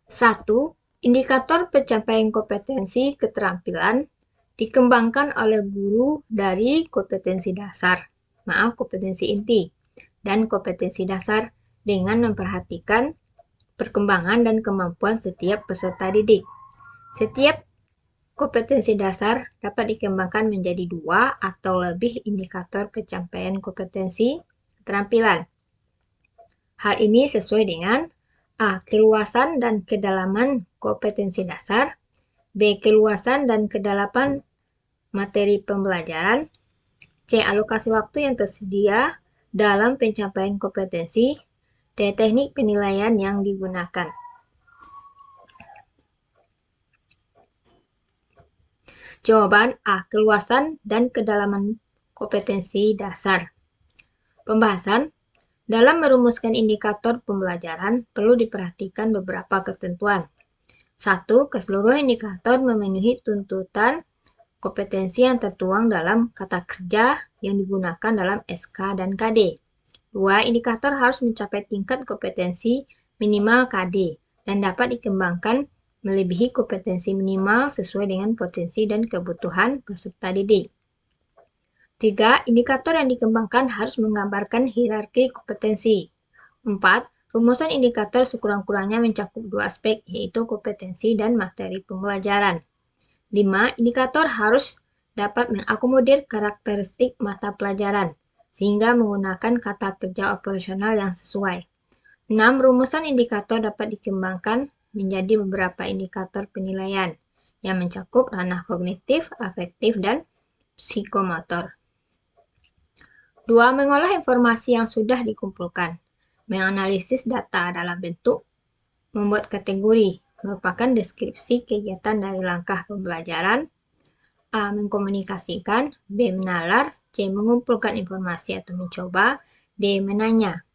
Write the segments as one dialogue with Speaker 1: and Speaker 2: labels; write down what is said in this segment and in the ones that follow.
Speaker 1: 1. Indikator pencapaian kompetensi keterampilan dikembangkan oleh guru dari kompetensi dasar, kompetensi inti, dan kompetensi dasar dengan memperhatikan perkembangan dan kemampuan setiap peserta didik. Setiap kompetensi dasar dapat dikembangkan menjadi 2 atau lebih indikator pencapaian kompetensi keterampilan. Hal ini sesuai dengan A. Keluasan dan kedalaman kompetensi dasar, B. Keluasan dan kedalaman materi pembelajaran, C. Alokasi waktu yang tersedia dalam pencapaian kompetensi, D. Teknik penilaian yang digunakan. Jawaban A. Keluasan dan kedalaman kompetensi dasar. Pembahasan. Dalam merumuskan indikator pembelajaran, perlu diperhatikan beberapa ketentuan. 1. Keseluruhan indikator memenuhi tuntutan kompetensi yang tertuang dalam kata kerja yang digunakan dalam SK dan KD. 2. Indikator harus mencapai tingkat kompetensi minimal KD dan dapat dikembangkan melebihi kompetensi minimal sesuai dengan potensi dan kebutuhan peserta didik. 3. Indikator yang dikembangkan harus menggambarkan hierarki kompetensi. 4. Rumusan indikator sekurang-kurangnya mencakup 2 aspek, yaitu kompetensi dan materi pembelajaran. 5. Indikator harus dapat mengakomodir karakteristik mata pelajaran, sehingga menggunakan kata kerja operasional yang sesuai. 6. Rumusan indikator dapat dikembangkan menjadi beberapa indikator penilaian, yang mencakup ranah kognitif, afektif, dan psikomotor. 2. Mengolah informasi yang sudah dikumpulkan. Menganalisis data dalam bentuk membuat kategori merupakan deskripsi kegiatan dari langkah pembelajaran. A. Mengkomunikasikan, B. Menalar, C. Mengumpulkan informasi atau mencoba, D. Menanya.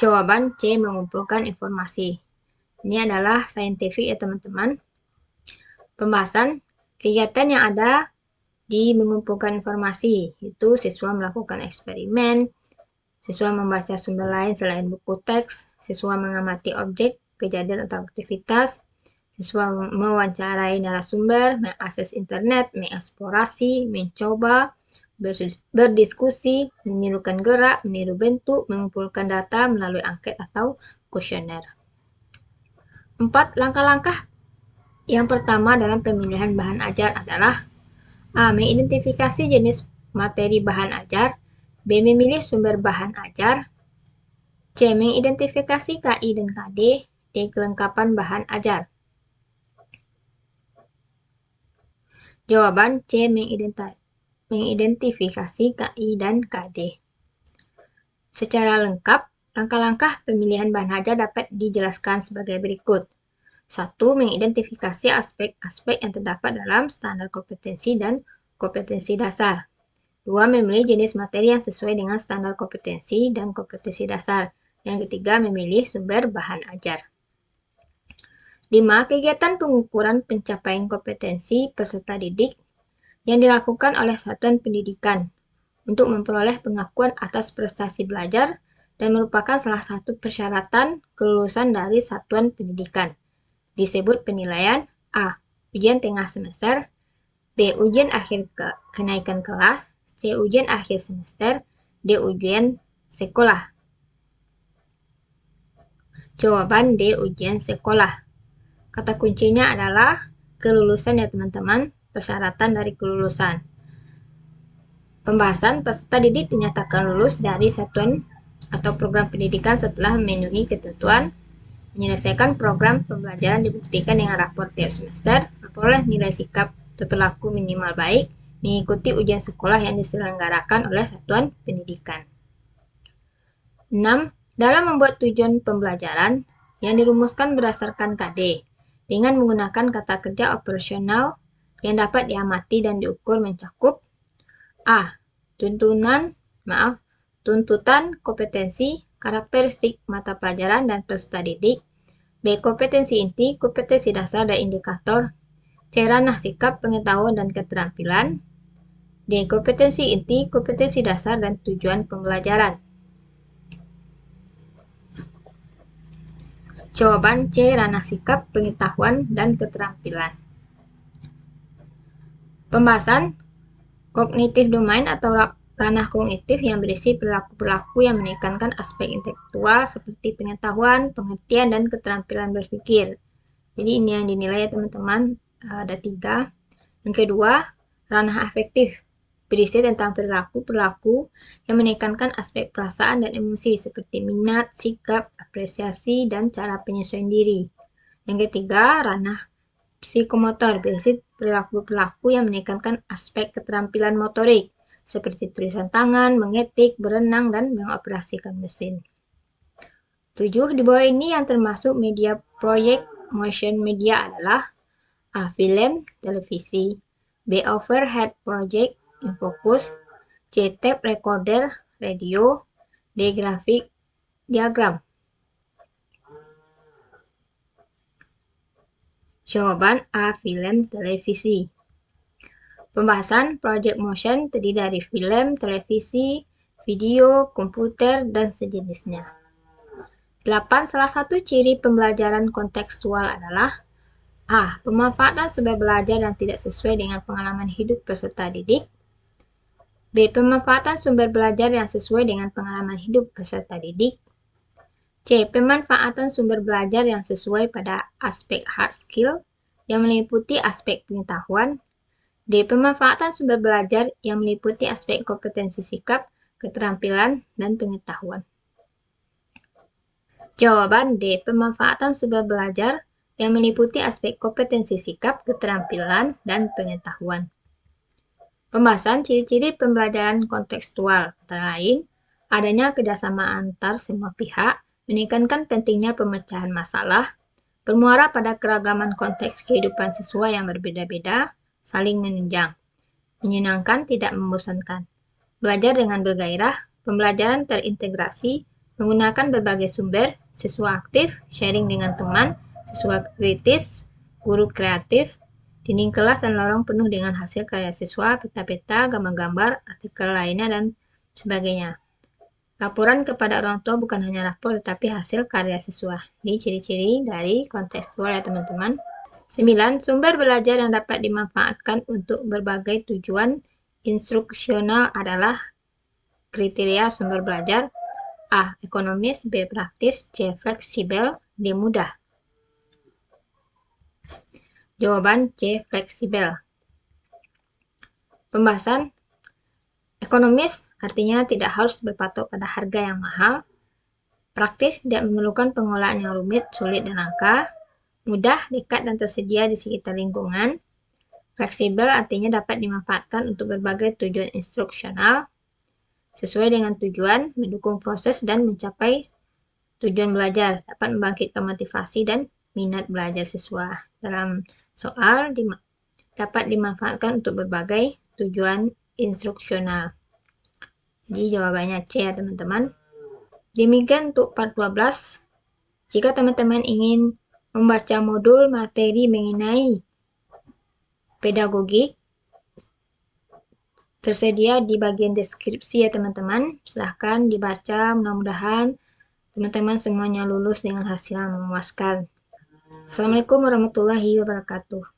Speaker 1: Jawaban C. Mengumpulkan informasi. Ini adalah saintifik ya teman-teman. Pembahasan kegiatan yang ada di mengumpulkan informasi, itu siswa melakukan eksperimen, siswa membaca sumber lain selain buku teks, siswa mengamati objek, kejadian atau aktivitas, siswa mewawancarai narasumber, mengakses internet, mengeksplorasi, mencoba, berdiskusi, menirukan gerak, meniru bentuk, mengumpulkan data melalui angket atau kuesioner. 4. Langkah-langkah yang pertama dalam pemilihan bahan ajar adalah A. Mengidentifikasi jenis materi bahan ajar, B. Memilih sumber bahan ajar, C. Mengidentifikasi KI dan KD, D. Kelengkapan bahan ajar. Jawaban C. Mengidentifikasi KI dan KD. Secara lengkap, langkah-langkah pemilihan bahan ajar dapat dijelaskan sebagai berikut. 1. Mengidentifikasi aspek-aspek yang terdapat dalam standar kompetensi dan kompetensi dasar. 2. Memilih jenis materi yang sesuai dengan standar kompetensi dan kompetensi dasar. Yang ketiga, memilih sumber bahan ajar. 5. Kegiatan pengukuran pencapaian kompetensi peserta didik yang dilakukan oleh satuan pendidikan untuk memperoleh pengakuan atas prestasi belajar dan merupakan salah satu persyaratan kelulusan dari satuan pendidikan. Disebut penilaian A. Ujian tengah semester, B. Ujian akhir kenaikan kelas, C. Ujian akhir semester, D. Ujian sekolah. Jawaban D. Ujian sekolah. Kata kuncinya adalah kelulusan ya teman-teman, persyaratan dari kelulusan. Pembahasan peserta didik dinyatakan lulus dari satuan atau program pendidikan setelah memenuhi ketentuan, menyelesaikan program pembelajaran dibuktikan dengan rapor tiap semester, memperoleh nilai sikap berperilaku minimal baik, mengikuti ujian sekolah yang diselenggarakan oleh satuan pendidikan. 6. Dalam membuat tujuan pembelajaran yang dirumuskan berdasarkan KD dengan menggunakan kata kerja operasional yang dapat diamati dan diukur mencakup A. Tuntutan kompetensi, karakteristik mata pelajaran dan peserta didik, B. Kompetensi inti, kompetensi dasar dan indikator, C. Ranah sikap, pengetahuan dan keterampilan, D. Kompetensi inti, kompetensi dasar dan tujuan pembelajaran. Jawaban C. Ranah sikap, pengetahuan, dan keterampilan. Pembahasan kognitif domain atau ranah kognitif yang berisi perilaku-perilaku yang menekankan aspek intelektual seperti pengetahuan, pengertian, dan keterampilan berpikir. Jadi ini yang dinilai ya teman-teman, ada 3. Yang kedua, ranah afektif, berisi tentang perilaku-perilaku yang menekankan aspek perasaan dan emosi seperti minat, sikap, apresiasi, dan cara penyesuaian diri. Yang ketiga, ranah psikomotor, berisi perilaku-perilaku yang menekankan aspek keterampilan motorik seperti tulisan tangan, mengetik, berenang, dan mengoperasikan mesin. 7. Di bawah ini yang termasuk media proyek motion media adalah A. Film, televisi, B. Overhead project, infocus, C. Tape recorder, radio, D. Grafik diagram. Jawaban A. Film, televisi. Pembahasan project motion terdiri dari film, televisi, video, komputer, dan sejenisnya. 8. Salah satu ciri pembelajaran kontekstual adalah A. Pemanfaatan sumber belajar yang tidak sesuai dengan pengalaman hidup peserta didik. B. Pemanfaatan sumber belajar yang sesuai dengan pengalaman hidup peserta didik. C. Pemanfaatan sumber belajar yang sesuai pada aspek hard skill yang meliputi aspek pengetahuan. D. Pemanfaatan sumber belajar yang meliputi aspek kompetensi sikap, keterampilan, dan pengetahuan. Jawaban D. Pemanfaatan sumber belajar yang meliputi aspek kompetensi sikap, keterampilan, dan pengetahuan. Pembahasan ciri-ciri pembelajaran kontekstual, antara lain, adanya kerjasama antar semua pihak, menekankan pentingnya pemecahan masalah, bermuara pada keragaman konteks kehidupan siswa yang berbeda-beda, saling menunjang, menyenangkan, tidak membosankan, belajar dengan bergairah, pembelajaran terintegrasi, menggunakan berbagai sumber, siswa aktif, sharing dengan teman, siswa kritis, guru kreatif, dinding kelas dan lorong penuh dengan hasil karya siswa, peta-peta, gambar-gambar, artikel lainnya, dan sebagainya. Laporan kepada orang tua bukan hanya rapor, tetapi hasil karya siswa. Ini ciri-ciri dari kontekstual ya teman-teman. 9. Sumber belajar yang dapat dimanfaatkan untuk berbagai tujuan instruksional adalah kriteria sumber belajar A. Ekonomis, B. Praktis, C. Fleksibel, D. Mudah. Jawaban C. Fleksibel. Pembahasan ekonomis artinya tidak harus berpatok pada harga yang mahal. Praktis tidak memerlukan pengolahan yang rumit, sulit, dan langka. Mudah, dekat, dan tersedia di sekitar lingkungan. Fleksibel artinya dapat dimanfaatkan untuk berbagai tujuan instruksional. Sesuai dengan tujuan, mendukung proses dan mencapai tujuan belajar, dapat membangkitkan motivasi dan minat belajar siswa. Dalam soal, dapat dimanfaatkan untuk berbagai tujuan instruksional. Jadi jawabannya C ya teman-teman. Demikian untuk part 12. Jika teman-teman ingin membaca modul materi mengenai pedagogik, tersedia di bagian deskripsi ya teman-teman. Silahkan dibaca, mudah-mudahan teman-teman semuanya lulus dengan hasil yang memuaskan. Assalamualaikum warahmatullahi wabarakatuh.